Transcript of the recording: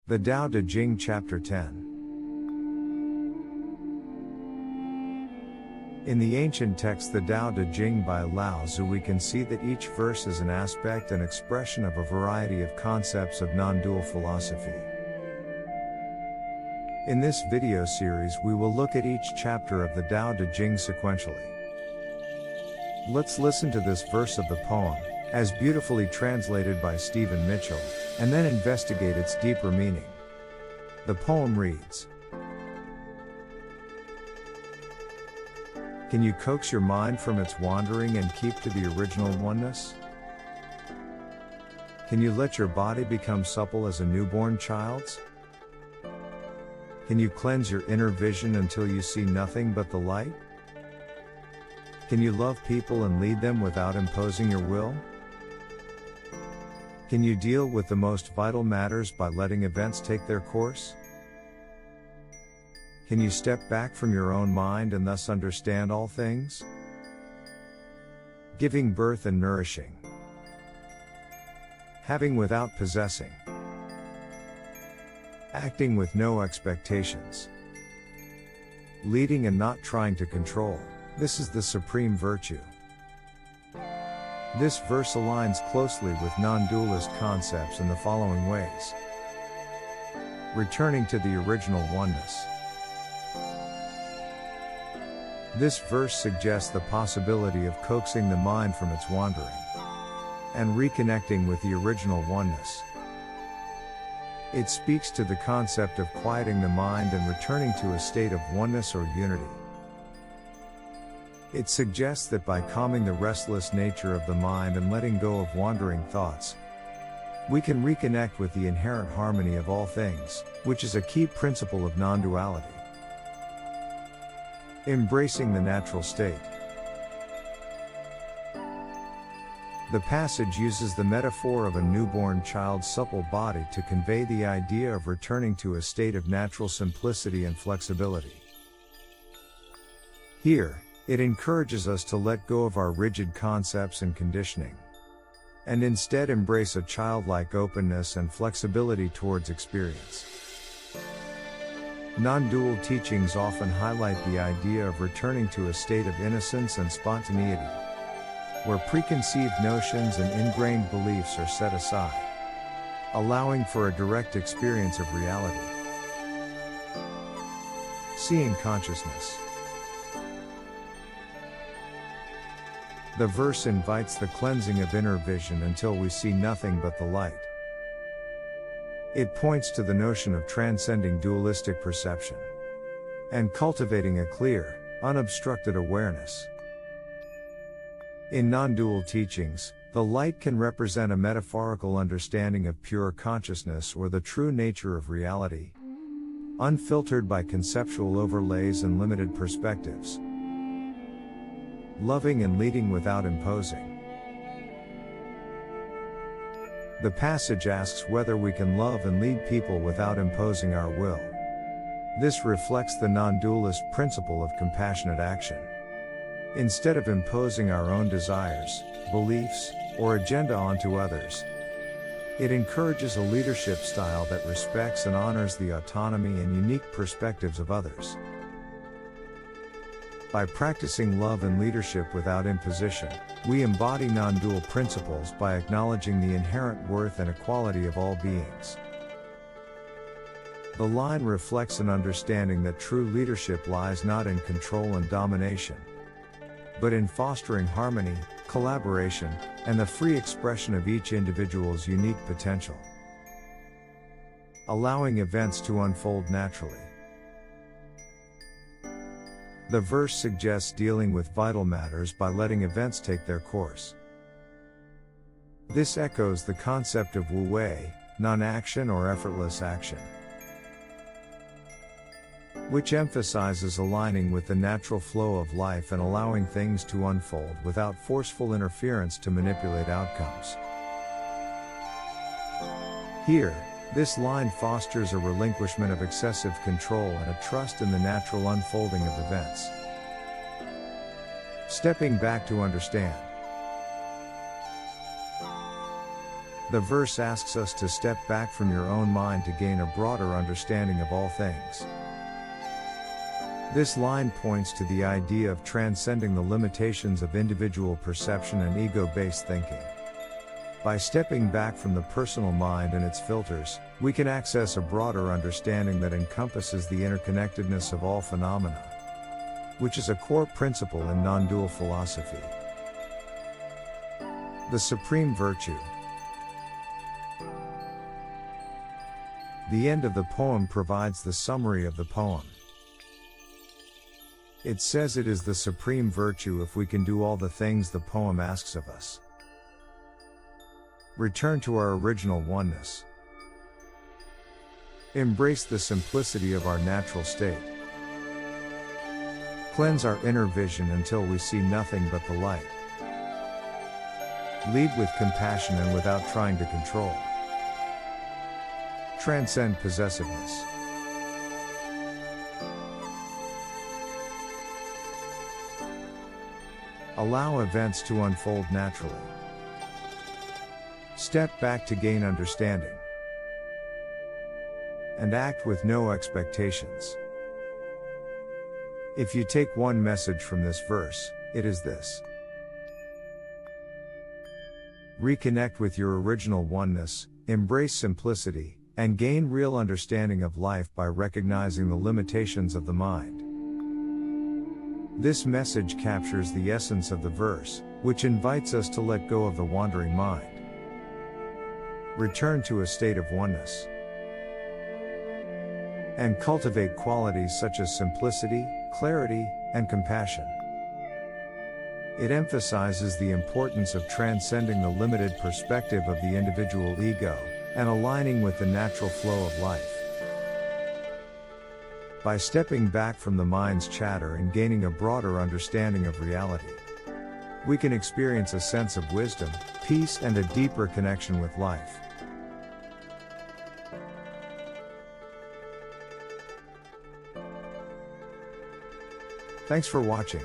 The Tao Te Ching Chapter 10. In the ancient text the Tao Te Ching by Lao Tzu, we can see that each verse is an aspect and expression of a variety of concepts of non-dual philosophy. In this video series we will look at each chapter of the Tao Te Ching sequentially. Let's listen to this verse of the poem, as beautifully translated by Stephen Mitchell, and then investigate its deeper meaning. The poem reads: Can you coax your mind from its wandering and keep to the original oneness? Can you let your body become supple as a newborn child's? Can you cleanse your inner vision until you see nothing but the light? Can you love people and lead them without imposing your will? Can you deal with the most vital matters by letting events take their course? Can you step back from your own mind and thus understand all things? Giving birth and nourishing. Having without possessing. Acting with no expectations. Leading and not trying to control. This is the supreme virtue. This verse aligns closely with non-dualist concepts in the following ways. Returning to the original oneness. This verse suggests the possibility of coaxing the mind from its wandering and reconnecting with the original oneness. It speaks to the concept of quieting the mind and returning to a state of oneness or unity. It suggests that by calming the restless nature of the mind and letting go of wandering thoughts, we can reconnect with the inherent harmony of all things, which is a key principle of non-duality. Embracing the natural state. The passage uses the metaphor of a newborn child's supple body to convey the idea of returning to a state of natural simplicity and flexibility. Here, it encourages us to let go of our rigid concepts and conditioning, and instead embrace a childlike openness and flexibility towards experience. Non-dual teachings often highlight the idea of returning to a state of innocence and spontaneity, where preconceived notions and ingrained beliefs are set aside, allowing for a direct experience of reality. Seeing consciousness. The verse invites the cleansing of inner vision until we see nothing but the light. It points to the notion of transcending dualistic perception and cultivating a clear, unobstructed awareness. In non-dual teachings, the light can represent a metaphorical understanding of pure consciousness or the true nature of reality, unfiltered by conceptual overlays and limited perspectives. Loving and leading without imposing. The passage asks whether we can love and lead people without imposing our will. This reflects the non-dualist principle of compassionate action. Instead of imposing our own desires, beliefs, or agenda onto others, it encourages a leadership style that respects and honors the autonomy and unique perspectives of others. By practicing love and leadership without imposition, we embody non-dual principles by acknowledging the inherent worth and equality of all beings. The line reflects an understanding that true leadership lies not in control and domination, but in fostering harmony, collaboration, and the free expression of each individual's unique potential, allowing events to unfold naturally. The verse suggests dealing with vital matters by letting events take their course. This echoes the concept of wu wei, non-action or effortless action, which emphasizes aligning with the natural flow of life and allowing things to unfold without forceful interference to manipulate outcomes. Here, this line fosters a relinquishment of excessive control and a trust in the natural unfolding of events. Stepping back to understand. The verse asks us to step back from your own mind to gain a broader understanding of all things. This line points to the idea of transcending the limitations of individual perception and ego-based thinking. By stepping back from the personal mind and its filters, we can access a broader understanding that encompasses the interconnectedness of all phenomena, which is a core principle in non-dual philosophy. The supreme virtue. The end of the poem provides the summary of the poem. It says it is the supreme virtue if we can do all the things the poem asks of us. Return to our original oneness. Embrace the simplicity of our natural state. Cleanse our inner vision until we see nothing but the light. Lead with compassion and without trying to control. Transcend possessiveness. Allow events to unfold naturally. Step back to gain understanding. And act with no expectations. If you take one message from this verse, it is this. Reconnect with your original oneness, embrace simplicity, and gain real understanding of life by recognizing the limitations of the mind. This message captures the essence of the verse, which invites us to let go of the wandering mind. Return to a state of oneness. And cultivate qualities such as simplicity, clarity, and compassion. It emphasizes the importance of transcending the limited perspective of the individual ego, and aligning with the natural flow of life. By stepping back from the mind's chatter and gaining a broader understanding of reality, we can experience a sense of wisdom, peace, and a deeper connection with life. Thanks for watching.